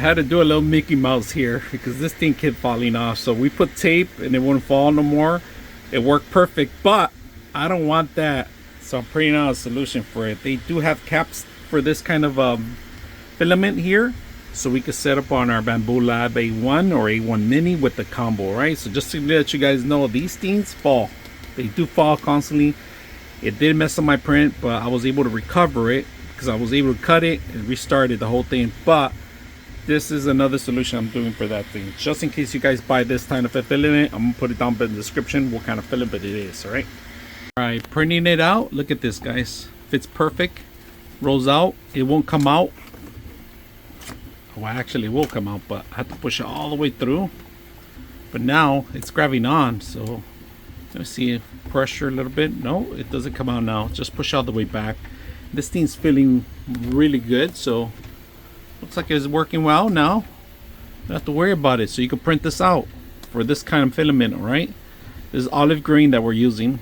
had to do a little Mickey Mouse here because this thing kept falling off. So we put tape and it wouldn't fall no more. It worked perfect, but I don't want that. So I'm printing out a solution for it. They do have caps for this kind of filament here. So we could set up on our Bamboo Lab A1 or A1 Mini with the combo, right? So just to let you guys know, these things fall. They do fall constantly. It did mess up my print, but I was able to recover it because I was able to cut it and restarted the whole thing. But this is another solution I'm doing for that thing. Just in case you guys buy this kind of filament, I'm gonna put it down in the description what kind of filament it is, all right? All right, printing it out. Look at this, guys. Fits perfect. Rolls out. It won't come out. Well, actually, it will come out, but I have to push it all the way through. But now it's grabbing on, so let me see pressure a little bit. No, it doesn't come out now. Just push all the way back. This thing's feeling really good, so looks like it's working well now. Don't have to worry about it. So you can print this out for this kind of filament, all right? This is olive green that we're using.